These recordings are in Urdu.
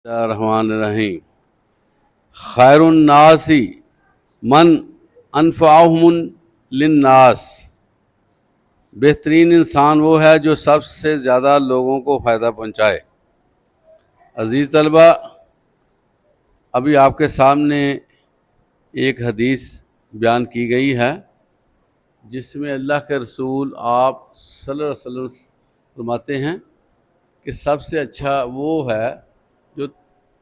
الرحمن الرحیم خیر الناس من انفعهم للناس، بہترین انسان وہ ہے جو سب سے زیادہ لوگوں کو فائدہ پہنچائے۔ عزیز طلبہ، ابھی آپ کے سامنے ایک حدیث بیان کی گئی ہے جس میں اللہ کے رسول آپ صلی اللہ علیہ وسلم فرماتے ہیں کہ سب سے اچھا وہ ہے جو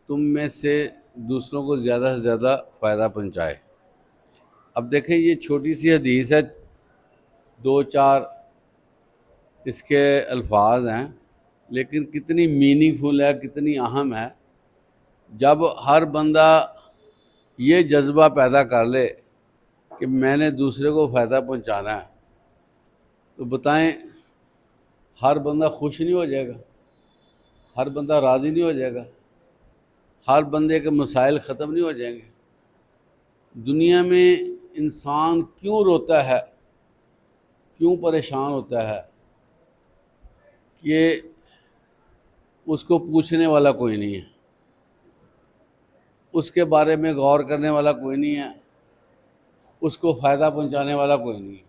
تم میں سے دوسروں کو زیادہ سے زیادہ فائدہ پہنچائے۔ اب دیکھیں، یہ چھوٹی سی حدیث ہے، 2-4 اس کے الفاظ ہیں، لیکن کتنی میننگ فل ہے، کتنی اہم ہے۔ جب ہر بندہ یہ جذبہ پیدا کر لے کہ میں نے دوسرے کو فائدہ پہنچانا ہے، تو بتائیں ہر بندہ خوش نہیں ہو جائے گا، ہر بندہ راضی نہیں ہو جائے گا، ہر بندے کے مسائل ختم نہیں ہو جائیں گے۔ دنیا میں انسان کیوں روتا ہے، کیوں پریشان ہوتا ہے کہ اس کو پوچھنے والا کوئی نہیں ہے، اس کے بارے میں غور کرنے والا کوئی نہیں ہے، اس کو فائدہ پہنچانے والا کوئی نہیں ہے۔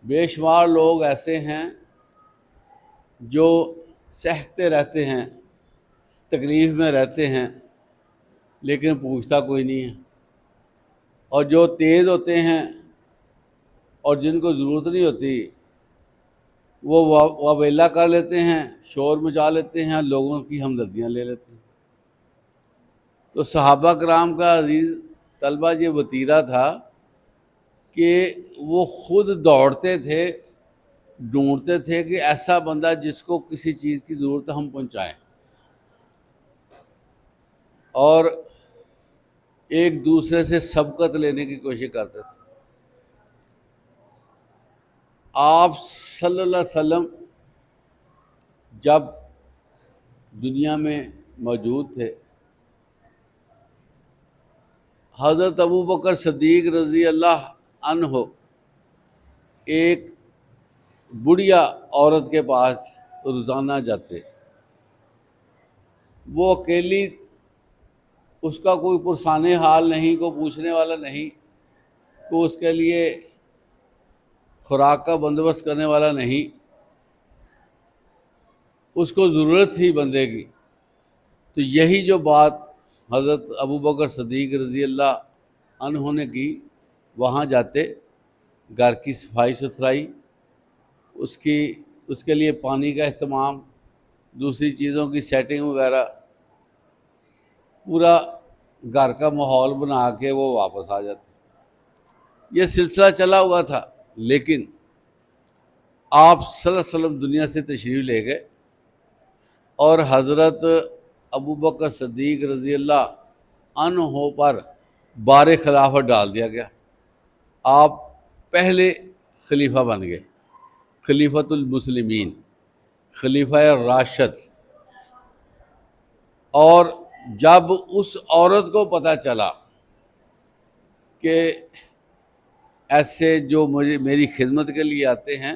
بے شمار لوگ ایسے ہیں جو سہتے رہتے ہیں، تکلیف میں رہتے ہیں، لیکن پوچھتا کوئی نہیں ہے۔ اور جو تیز ہوتے ہیں اور جن کو ضرورت نہیں ہوتی، وہ واویلا کر لیتے ہیں، شور مچا لیتے ہیں، لوگوں کی ہمدردیاں لے لیتے ہیں۔ تو صحابہ کرام کا عزیز طلبہ یہ وتیرہ تھا کہ وہ خود دوڑتے تھے، ڈھونڈتے تھے کہ ایسا بندہ جس کو کسی چیز کی ضرورت ہم پہنچائیں، اور ایک دوسرے سے سبقت لینے کی کوشش کرتے تھے۔ آپ صلی اللہ علیہ وسلم جب دنیا میں موجود تھے، حضرت ابوبکر صدیق رضی اللہ عنہ ایک بڑھیا عورت کے پاس روزانہ جاتے۔ وہ اکیلی، اس کا کوئی پرسان حال نہیں، کوئی پوچھنے والا نہیں، کوئی اس کے لیے خوراک کا بندوبست کرنے والا نہیں، اس کو ضرورت تھی بندے کی۔ تو یہی جو بات حضرت ابوبکر صدیق رضی اللہ عنہ نے کی، وہاں جاتے، گھر کی صفائی ستھرائی، اس کے لیے پانی کا اہتمام، دوسری چیزوں کی سیٹنگ وغیرہ، پورا گھر کا ماحول بنا کے وہ واپس آ جاتے۔ یہ سلسلہ چلا ہوا تھا، لیکن آپ صلی اللہ علیہ وسلم دنیا سے تشریف لے گئے اور حضرت ابوبکر صدیق رضی اللہ عنہ پر بار خلافت ڈال دیا گیا۔ آپ پہلے خلیفہ بن گئے، خلیفۃ المسلمین، خلیفہ راشد۔ اور جب اس عورت کو پتہ چلا کہ ایسے جو میری خدمت کے لیے آتے ہیں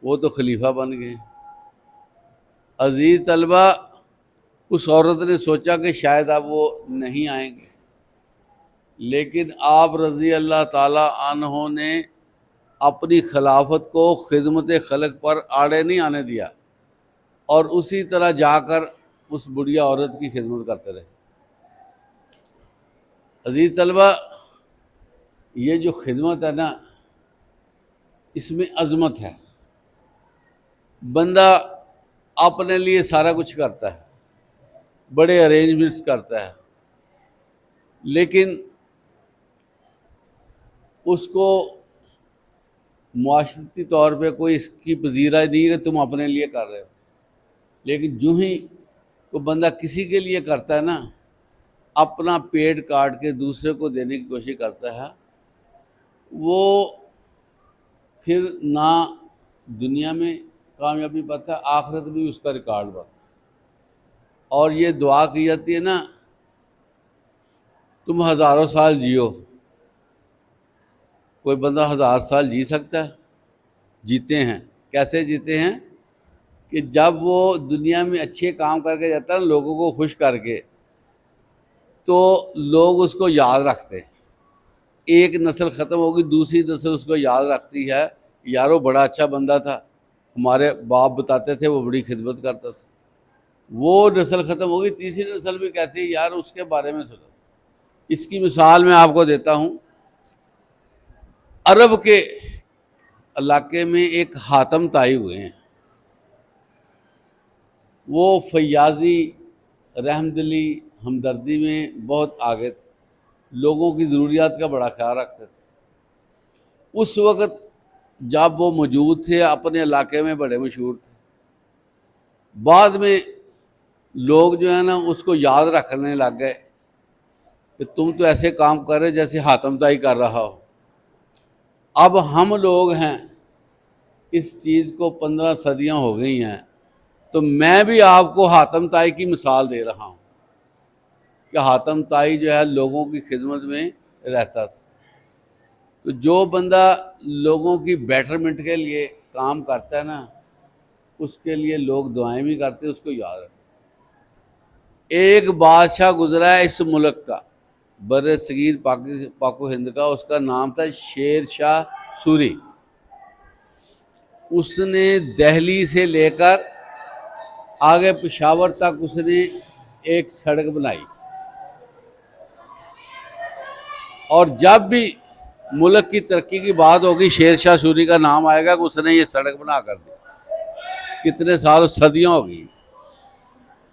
وہ تو خلیفہ بن گئے، عزیز طلبہ، اس عورت نے سوچا کہ شاید اب وہ نہیں آئیں گے، لیکن آپ رضی اللہ تعالی عنہ نے اپنی خلافت کو خدمت خلق پر آڑے نہیں آنے دیا، اور اسی طرح جا کر اس بڑھیا عورت کی خدمت کرتے رہے۔ عزیز طلبہ، یہ جو خدمت ہے نا، اس میں عظمت ہے۔ بندہ اپنے لیے سارا کچھ کرتا ہے، بڑے ارینجمنٹس کرتا ہے، لیکن اس کو معاشرتی طور پہ کوئی اس کی پذیرائی نہیں کہ تم اپنے لیے کر رہے ہو۔ لیکن جو ہی کوئی بندہ کسی کے لیے کرتا ہے نا، اپنا پیٹ کاٹ کے دوسرے کو دینے کی کوشش کرتا ہے، وہ پھر نہ دنیا میں کامیابی پاتا ہے، آخرت بھی اس کا ریکارڈ بنتا ہے۔ اور یہ دعا کی جاتی ہے نا، تم 1000 سال جیو۔ کوئی بندہ 1000 سال جی سکتا ہے؟ جیتے ہیں۔ کیسے جیتے ہیں؟ کہ جب وہ دنیا میں اچھے کام کر کے جاتا ہے نا لوگوں کو خوش کر کے، تو لوگ اس کو یاد رکھتے ہیں. ایک نسل ختم ہوگی، دوسری نسل اس کو یاد رکھتی ہے، یارو بڑا اچھا بندہ تھا، ہمارے باپ بتاتے تھے وہ بڑی خدمت کرتا تھا. وہ نسل ختم ہوگی، تیسری نسل بھی کہتی ہے یار اس کے بارے میں سنو. اس کی مثال میں آپ کو دیتا ہوں. عرب کے علاقے میں ایک حاتم طائی ہوئے ہیں. وہ فیاضی، رحم دلی، ہمدردی میں بہت آگے تھے، لوگوں کی ضروریات کا بڑا خیال رکھتے تھے. اس وقت جب وہ موجود تھے اپنے علاقے میں بڑے مشہور تھے. بعد میں لوگ جو ہے نا اس کو یاد رکھنے لگ گئے کہ تم تو ایسے کام کر رہے جیسے حاتم طائی کر رہا ہو. اب ہم لوگ ہیں، اس چیز کو 15 صدیاں ہو گئی ہیں، تو میں بھی آپ کو حاتم طائی کی مثال دے رہا ہوں کہ حاتم طائی جو ہے لوگوں کی خدمت میں رہتا تھا. تو جو بندہ لوگوں کی بیٹرمنٹ کے لیے کام کرتا ہے نا، اس کے لیے لوگ دعائیں بھی کرتے ہیں، اس کو یاد رکھتے. ایک بادشاہ گزرا ہے اس ملک کا، بر صغیر پاک و ہند کا، اس کا نام تھا شیر شاہ سوری. اس نے دہلی سے لے کر آگے پشاور تک اس نے ایک سڑک بنائی، اور جب بھی ملک کی ترقی کی بات ہوگی شیر شاہ سوری کا نام آئے گا کہ اس نے یہ سڑک بنا کر دی. کتنے سال، صدیاں ہوگی.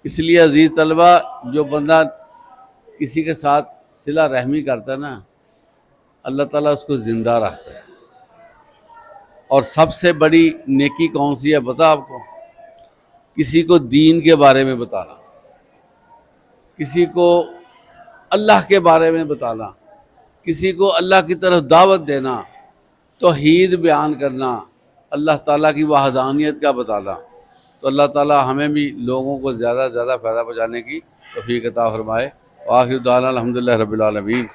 اس لیے عزیز طلبہ، جو بندہ کسی کے ساتھ صلہ رحمی کرتا ہے نا، اللہ تعالیٰ اس کو زندہ رکھتا ہے. اور سب سے بڑی نیکی کون سی ہے پتہ آپ کو؟ کسی کو دین کے بارے میں بتانا، کسی کو اللہ کے بارے میں بتانا، کسی کو اللہ کی طرف دعوت دینا، توحید بیان کرنا، اللہ تعالیٰ کی وحدانیت کا بتانا. تو اللہ تعالیٰ ہمیں بھی لوگوں کو زیادہ سے زیادہ فائدہ پہنچانے کی توفیق عطا فرمائے. وآخر دعوانا الحمدللہ رب العالمین.